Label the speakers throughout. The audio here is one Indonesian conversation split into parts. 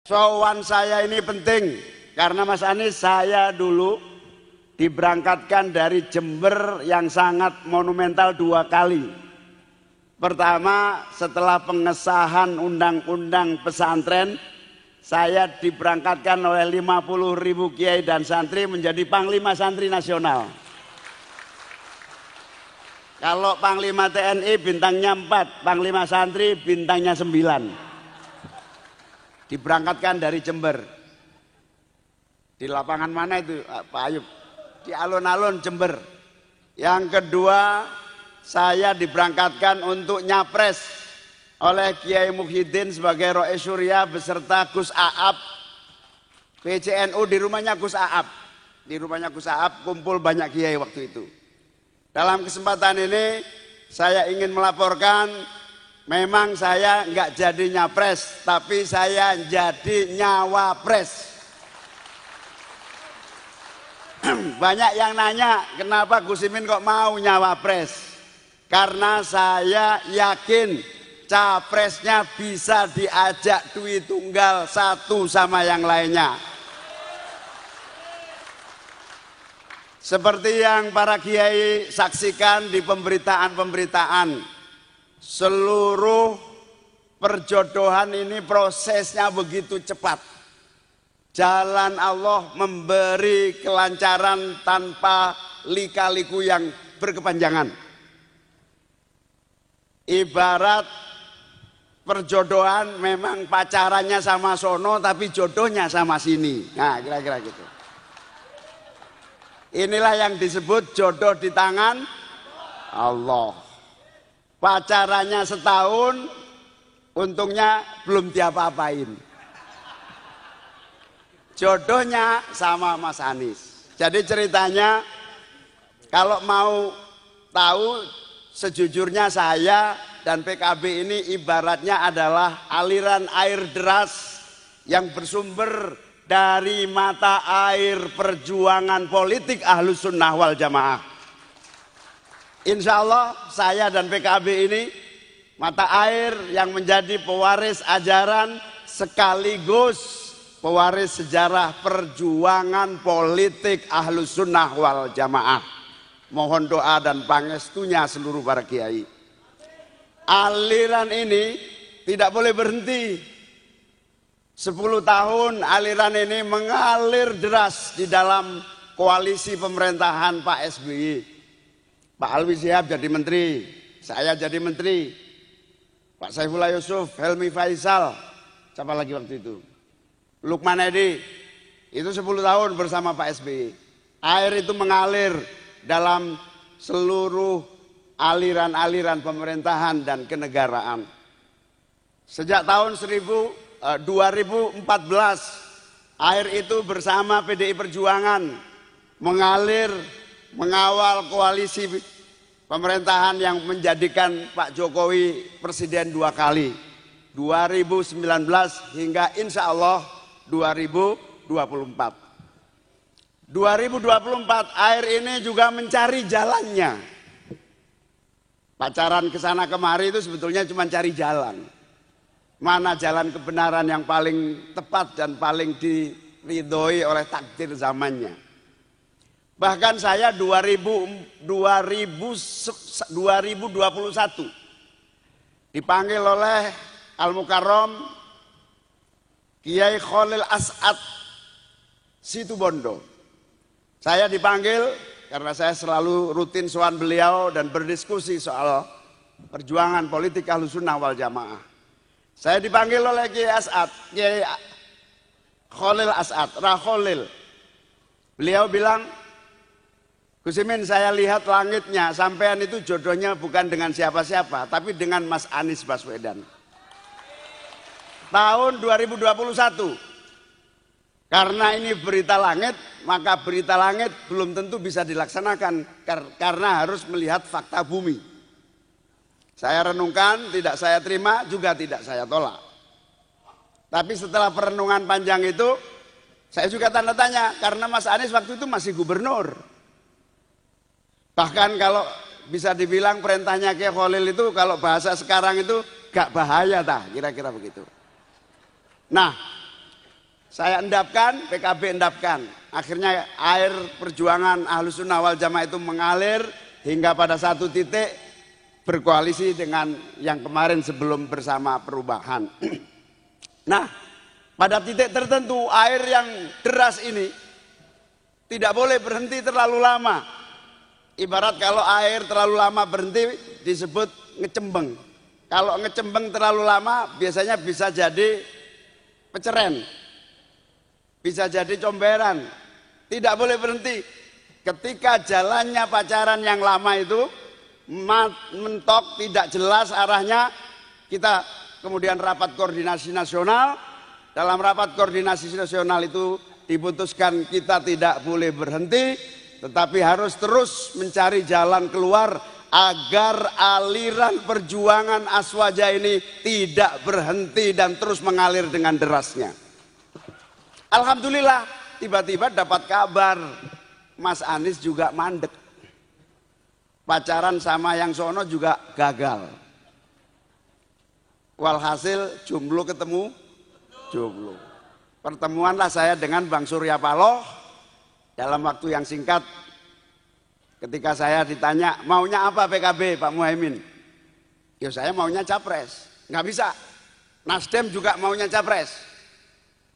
Speaker 1: Sowan saya ini penting karena Mas Anies, saya dulu diberangkatkan dari Jember yang sangat monumental 2 kali. Pertama, setelah pengesahan undang-undang pesantren, saya diberangkatkan oleh 50.000 kiai dan santri menjadi Panglima Santri Nasional. Kalau Panglima TNI bintangnya 4, Panglima Santri bintangnya 9. Diberangkatkan dari Jember. Di lapangan mana itu Pak Ayub? Di alun-alun Jember. Yang kedua, saya diberangkatkan untuk nyapres oleh Kiai Muhyiddin sebagai Rois Surya beserta Gus Aap. PCNU di rumahnya Gus Aap. Di rumahnya Gus Aap kumpul banyak kiai waktu itu. Dalam kesempatan ini saya ingin melaporkan, memang saya nggak jadi nyapres, tapi saya jadi nyawapres. Banyak yang nanya, kenapa Gus Imin kok mau nyawapres? Karena saya yakin capresnya bisa diajak duit tunggal satu sama yang lainnya. Seperti yang para kiai saksikan di pemberitaan-pemberitaan, seluruh perjodohan ini prosesnya begitu cepat. Jalan Allah memberi kelancaran tanpa lika-liku yang berkepanjangan. Ibarat perjodohan memang pacarannya sama sono tapi jodohnya sama sini. Nah, kira-kira gitu. Inilah yang disebut jodoh di tangan Allah. Pacarannya setahun, untungnya belum diapa-apain. Jodohnya sama Mas Anies. Jadi ceritanya, kalau mau tahu, sejujurnya saya dan PKB ini ibaratnya adalah aliran air deras yang bersumber dari mata air perjuangan politik Ahlus Sunnah wal Jamaah. Insya Allah saya dan PKB ini mata air yang menjadi pewaris ajaran sekaligus pewaris sejarah perjuangan politik Ahlus Sunnah wal Jamaah. Mohon doa dan pangestunya seluruh para kiai. Aliran ini tidak boleh berhenti. 10 tahun aliran ini mengalir deras di dalam koalisi pemerintahan Pak SBY. Pak Alwi Shihab jadi menteri, saya jadi menteri. Pak Saifullah Yusuf, Helmi Faisal, siapa lagi waktu itu? Lukman Edi, itu 10 tahun bersama Pak SBY. Air itu mengalir dalam seluruh aliran-aliran pemerintahan dan kenegaraan. Sejak tahun 2014, air itu bersama PDI Perjuangan mengalir mengawal koalisi pemerintahan yang menjadikan Pak Jokowi presiden 2 kali, 2019 hingga insya Allah 2024. 2024 air ini juga mencari jalannya. Pacaran kesana kemari itu sebetulnya cuma cari jalan. Mana jalan kebenaran yang paling tepat dan paling diridhoi oleh takdir zamannya. Bahkan saya 2021 dipanggil oleh Al-Mukarram Kiai Khalil As'ad Situbondo. Saya dipanggil karena saya selalu rutin sowan beliau dan berdiskusi soal perjuangan politik Ahlus Sunnah wal Jamaah. Saya dipanggil oleh Kiai As'ad, Kiai Khalil As'ad, Rakholil. Beliau bilang, Gus Imin, saya lihat langitnya, sampean itu jodohnya bukan dengan siapa-siapa, tapi dengan Mas Anies Baswedan. Tahun 2021. Karena ini berita langit, maka berita langit belum tentu bisa dilaksanakan karena harus melihat fakta bumi. Saya renungkan, tidak saya terima, juga tidak saya tolak. Tapi setelah perenungan panjang itu, saya juga tanda tanya, karena Mas Anies waktu itu masih gubernur. Bahkan kalau bisa dibilang perintahnya Kiai Khalil itu, kalau bahasa sekarang itu gak bahaya, kira-kira begitu. Nah, Saya endapkan, PKB endapkan. Akhirnya air perjuangan Ahlussunnah wal Jamaah itu mengalir hingga pada satu titik berkoalisi dengan yang kemarin sebelum bersama perubahan. Nah, pada titik tertentu air yang deras ini tidak boleh berhenti terlalu lama. Ibarat kalau air terlalu lama berhenti disebut ngecembeng. Kalau ngecembeng terlalu lama biasanya bisa jadi peceren. Bisa jadi comberan. Tidak boleh berhenti. Ketika jalannya pacaran yang lama itu mentok, tidak jelas arahnya, kita kemudian rapat koordinasi nasional. Dalam rapat koordinasi nasional itu diputuskan kita tidak boleh berhenti, tetapi harus terus mencari jalan keluar agar aliran perjuangan Aswaja ini tidak berhenti dan terus mengalir dengan derasnya. Alhamdulillah, tiba-tiba dapat kabar Mas Anies juga mandek. Pacaran sama yang sono juga gagal. Walhasil jomblo ketemu jomblo. Pertemuanlah saya dengan Bang Surya Paloh dalam waktu yang singkat. Ketika saya ditanya maunya apa PKB Pak Muhaimin, ya saya maunya capres. Nggak bisa. Nasdem juga maunya capres.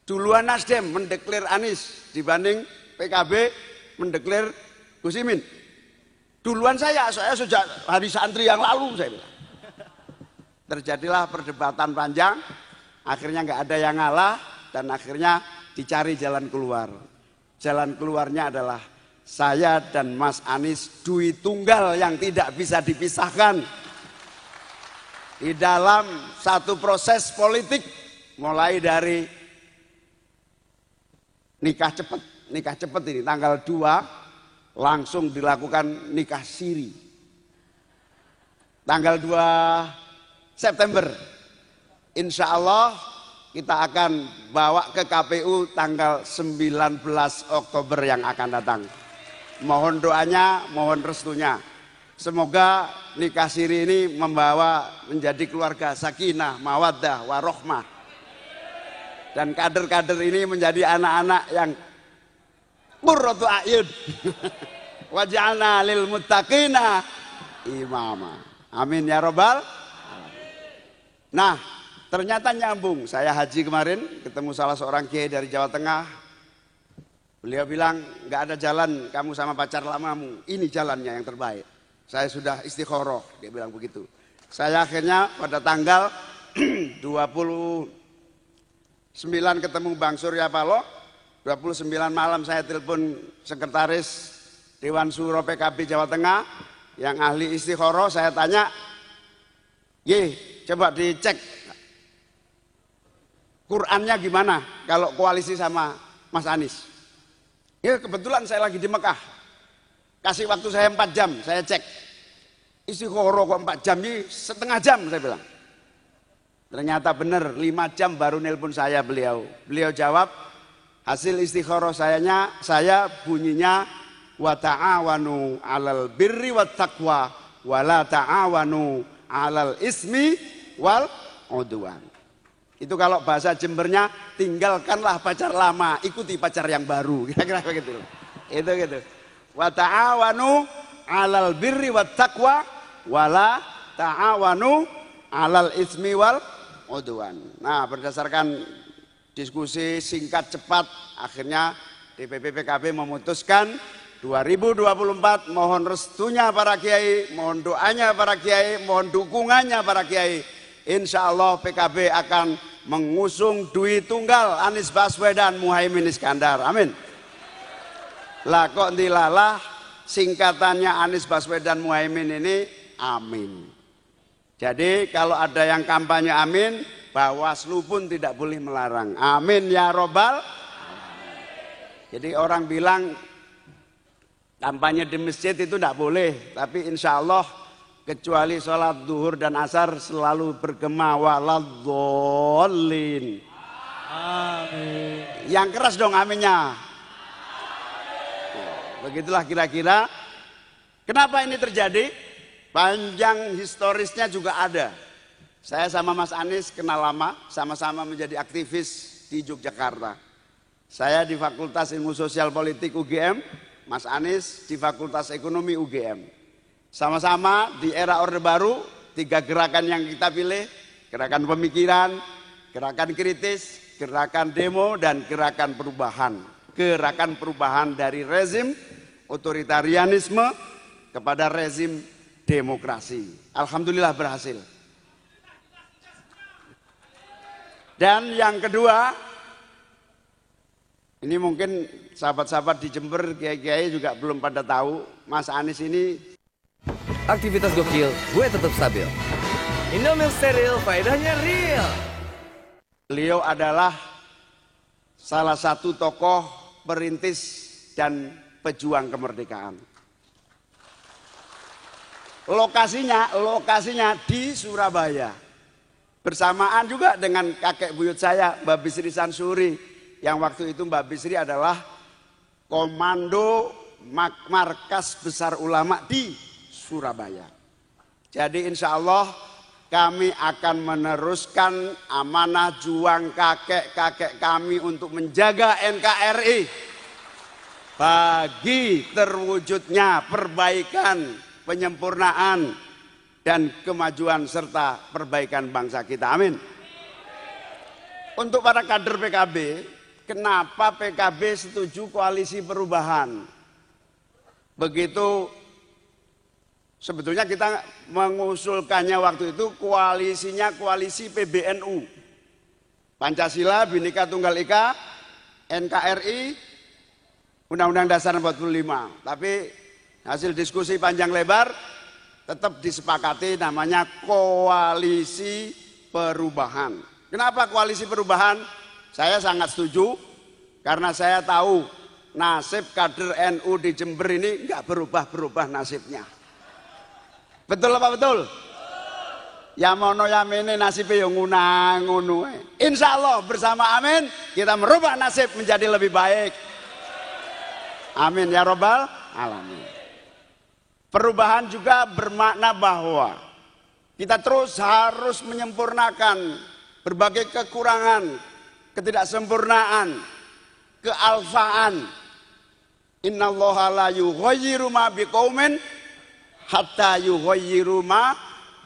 Speaker 1: Duluan Nasdem mendeklir Anies dibanding PKB mendeklir Gus Imin. Duluan saya sejak hari santri yang lalu saya bilang. Terjadilah perdebatan panjang, akhirnya nggak ada yang ngalah dan akhirnya dicari jalan keluar. Jalan keluarnya adalah saya dan Mas Anies dui tunggal yang tidak bisa dipisahkan di dalam satu proses politik, mulai dari nikah cepat ini tanggal 2 langsung dilakukan nikah siri. Tanggal 2 September insya Allah kita akan bawa ke KPU tanggal 19 Oktober yang akan datang. Mohon doanya, mohon restunya. Semoga nikah siri ini membawa menjadi keluarga sakinah, mawaddah, warohmah. Dan kader-kader ini menjadi anak-anak yang qurratu a'yun. Waj'alna lil muttaqina imama. Amin ya robbal. Nah, ternyata nyambung. Saya haji kemarin ketemu salah seorang kiai dari Jawa Tengah. Beliau bilang nggak ada jalan kamu sama pacar lamamu. Ini jalannya yang terbaik. Saya sudah istikharah, dia bilang begitu. Saya akhirnya pada tanggal 29 ketemu Bang Surya Paloh, 29 malam saya telepon sekretaris Dewan Suro PKB Jawa Tengah yang ahli istikharah, saya tanya, coba dicek Qurannya gimana kalau koalisi sama Mas Anies. Ya kebetulan saya lagi di Mekah, kasih waktu saya 4 jam, saya cek istikharah kok 4 jam, ini setengah jam saya bilang. Ternyata benar 5 jam baru nelpon saya beliau. Beliau jawab hasil istikharah saya bunyinya wa ta'awanu 'alal birri wat taqwa wa la ta'awanu 'alal ismi wal udwan. Itu kalau bahasa Jembernya tinggalkanlah pacar lama, ikuti pacar yang baru. Kira-kira begitu. Itu gitu. Wa ta'awanu 'alal birri wat taqwa wa la ta'awanu 'alal ismi wal udwan. Nah, berdasarkan diskusi singkat cepat, akhirnya DPP PKB memutuskan 2024 mohon restunya para kiai, mohon doanya para kiai, mohon dukungannya para kiai. Insya Allah PKB akan mengusung dui tunggal Anies Baswedan Muhaimin Iskandar. Amin. Lah kok dilalah singkatannya Anies Baswedan Muhaimin ini amin. Jadi kalau ada yang kampanye amin, Bawaslu pun tidak boleh melarang. Amin ya robbal. Jadi orang bilang kampanye di masjid itu tidak boleh, tapi insya Allah kecuali sholat duhur dan asar selalu bergema waladhdallin. Amin. Yang keras dong aminnya. Begitulah kira-kira. Kenapa ini terjadi? Panjang historisnya juga ada. Saya sama Mas Anies kenal lama, sama-sama menjadi aktivis di Yogyakarta. Saya di Fakultas Ilmu Sosial Politik UGM, Mas Anies di Fakultas Ekonomi UGM. Sama-sama di era Orde Baru, 3 gerakan yang kita pilih, gerakan pemikiran, gerakan kritis, gerakan demo, dan gerakan perubahan. Gerakan perubahan dari rezim otoritarianisme kepada rezim demokrasi. Alhamdulillah berhasil. Dan yang kedua, ini mungkin sahabat-sahabat di Jember, kiai-kiai juga belum pada tahu, Mas Anies ini
Speaker 2: aktivitas gokil, gue tetap stabil. Indomilk steril, faedahnya real.
Speaker 1: Beliau adalah salah satu tokoh perintis dan pejuang kemerdekaan. Lokasinya di Surabaya. Bersamaan juga dengan kakek buyut saya, Mbak Bisri Sansuri, yang waktu itu Mbak Bisri adalah komando markas besar ulama di Surabaya. Jadi insya Allah kami akan meneruskan amanah juang kakek-kakek kami untuk menjaga NKRI bagi terwujudnya perbaikan, penyempurnaan, dan kemajuan serta perbaikan bangsa kita. Amin. Untuk para kader PKB, kenapa PKB setuju koalisi perubahan? Begitu sebetulnya kita mengusulkannya waktu itu koalisinya koalisi PBNU. Pancasila, Bhinneka Tunggal Ika, NKRI, Undang-Undang Dasar 45. Tapi hasil diskusi panjang lebar tetap disepakati namanya koalisi perubahan. Kenapa koalisi perubahan? Saya sangat setuju karena saya tahu nasib kader NU di Jember ini nggak berubah-berubah nasibnya. Betul apa betul? Ya mono ya mene nasibnya yang ngono. Insya Allah bersama amin kita merubah nasib menjadi lebih baik. Amin ya robbal alamin. Perubahan juga bermakna bahwa kita terus harus menyempurnakan berbagai kekurangan, ketidaksempurnaan, kealfaan. Innallaha la yughayyiru ma biqaumin hatta yughayyiru ma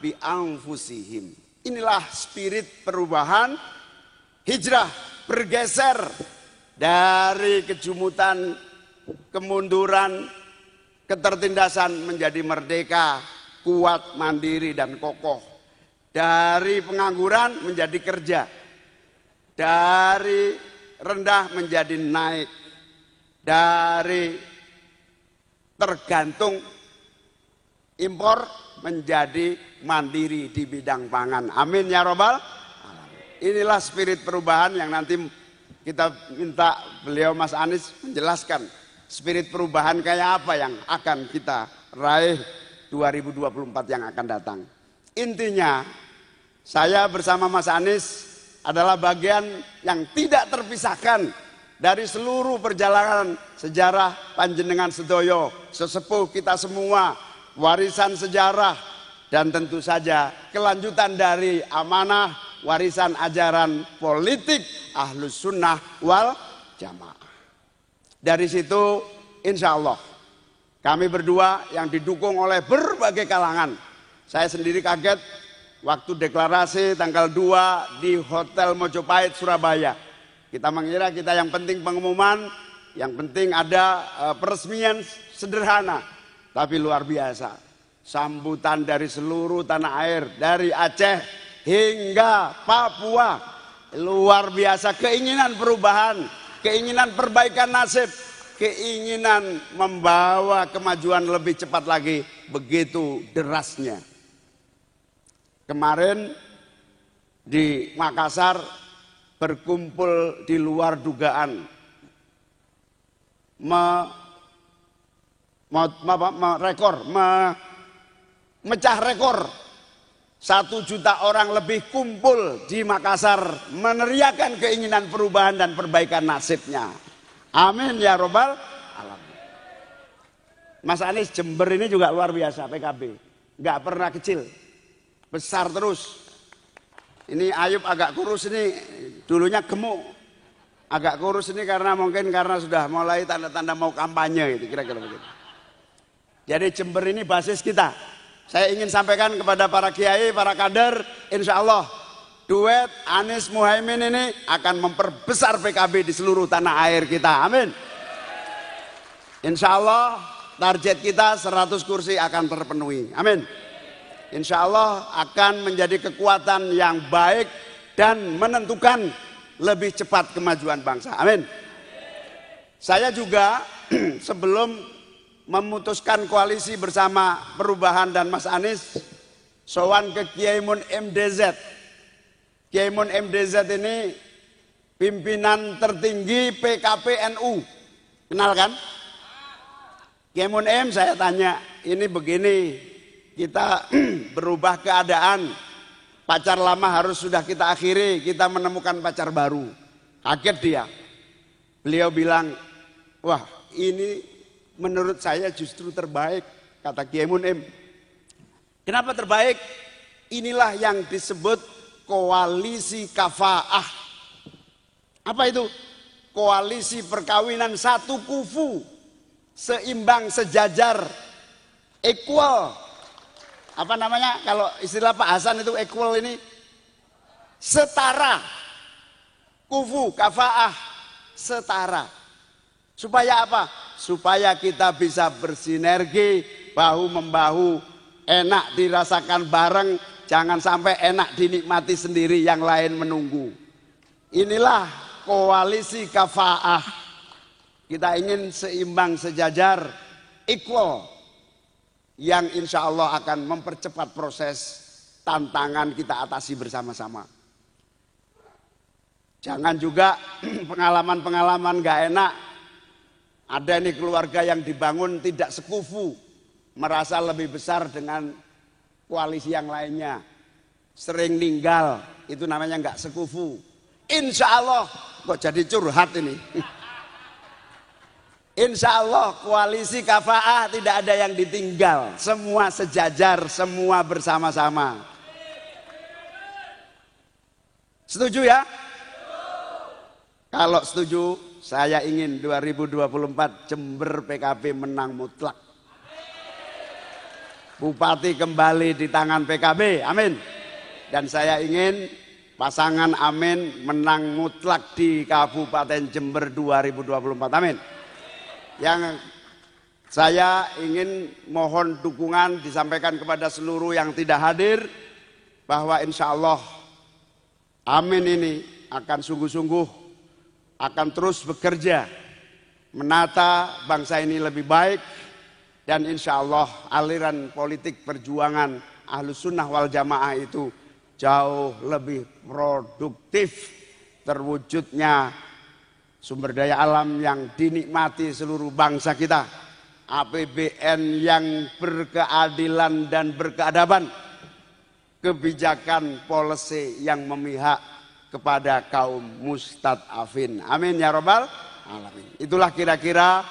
Speaker 1: bi anfusihim. Inilah spirit perubahan, hijrah, bergeser dari kejumutan, kemunduran, ketertindasan menjadi merdeka, kuat, mandiri, dan kokoh. Dari pengangguran menjadi kerja. Dari rendah menjadi naik. Dari tergantung impor menjadi mandiri di bidang pangan. Amin ya robbal alamin. Inilah spirit perubahan yang nanti kita minta beliau Mas Anies menjelaskan. Spirit perubahan kayak apa yang akan kita raih 2024 yang akan datang. Intinya saya bersama Mas Anies adalah bagian yang tidak terpisahkan dari seluruh perjalanan sejarah panjenengan sedoyo, sesepuh kita semua, warisan sejarah, dan tentu saja kelanjutan dari amanah warisan ajaran politik Ahlus Sunnah wal Jamaah. Dari situ insya Allah kami berdua yang didukung oleh berbagai kalangan. Saya sendiri kaget waktu deklarasi tanggal 2 di Hotel Mojopahit Surabaya. Kita mengira kita yang penting pengumuman, yang penting ada peresmian sederhana. Tapi luar biasa. Sambutan dari seluruh tanah air, dari Aceh hingga Papua. Luar biasa, keinginan perubahan, keinginan perbaikan nasib, keinginan membawa kemajuan lebih cepat lagi, begitu derasnya. Kemarin di Makassar berkumpul di luar dugaan, memecah rekor. 1 juta orang lebih kumpul di Makassar meneriakan keinginan perubahan dan perbaikan nasibnya. Amin ya robbal alamin. Mas Anies, Jember ini juga luar biasa PKB. Nggak pernah kecil, besar terus. Ini Ayub agak kurus ini, dulunya gemuk. Agak kurus ini mungkin karena sudah mulai tanda-tanda mau kampanye gitu, kira-kira begitu. Jadi Jember ini basis kita. Saya ingin sampaikan kepada para kiai, para kader, insya Allah duet Anies Muhaimin ini akan memperbesar PKB di seluruh tanah air kita. Amin. Insya Allah target kita 100 kursi akan terpenuhi. Amin. Insya Allah akan menjadi kekuatan yang baik dan menentukan lebih cepat kemajuan bangsa. Amin. Saya juga sebelum memutuskan koalisi bersama Perubahan dan Mas Anies, sowan ke Kiai Mun MDZ. Kiai Mun MDZ ini pimpinan tertinggi PKP NU. Kenal kan? Kiai Mun M, saya tanya, ini begini, kita berubah keadaan, pacar lama harus sudah kita akhiri, kita menemukan pacar baru. Kaget dia. Beliau bilang, wah ini menurut saya justru terbaik, kata Kiai Mun M. Kenapa terbaik? Inilah yang disebut koalisi kafaah. Apa itu? Koalisi perkawinan satu kufu, seimbang, sejajar, equal. Apa namanya? Kalau istilah Pak Hasan itu equal ini setara. Kufu, kafaah, setara. Supaya apa? Supaya kita bisa bersinergi, bahu-membahu, enak dirasakan bareng, jangan sampai enak dinikmati sendiri, yang lain menunggu. Inilah koalisi kafaah. Kita ingin seimbang, sejajar, equal, yang insya Allah akan mempercepat proses tantangan kita atasi bersama-sama. Jangan juga pengalaman-pengalaman gak enak. Ada nih keluarga yang dibangun tidak sekufu, merasa lebih besar dengan koalisi yang lainnya, sering ninggal, itu namanya nggak sekufu. Insya Allah, kok jadi curhat ini. Insya Allah koalisi kafaah tidak ada yang ditinggal, semua sejajar, semua bersama-sama. Setuju ya? Kalau setuju, saya ingin 2024 Jember PKB menang mutlak. Bupati kembali di tangan PKB, amin. Dan saya ingin pasangan Amin menang mutlak di Kabupaten Jember 2024, amin. Yang saya ingin mohon dukungan disampaikan kepada seluruh yang tidak hadir, bahwa insya Allah Amin ini akan sungguh-sungguh, akan terus bekerja menata bangsa ini lebih baik, dan insya Allah aliran politik perjuangan Ahlus Sunnah wal Jamaah itu jauh lebih produktif, terwujudnya sumber daya alam yang dinikmati seluruh bangsa kita, APBN yang berkeadilan dan berkeadaban, kebijakan policy yang memihak kepada kaum mustadafin. Amin ya robbal alamin. Itulah kira-kira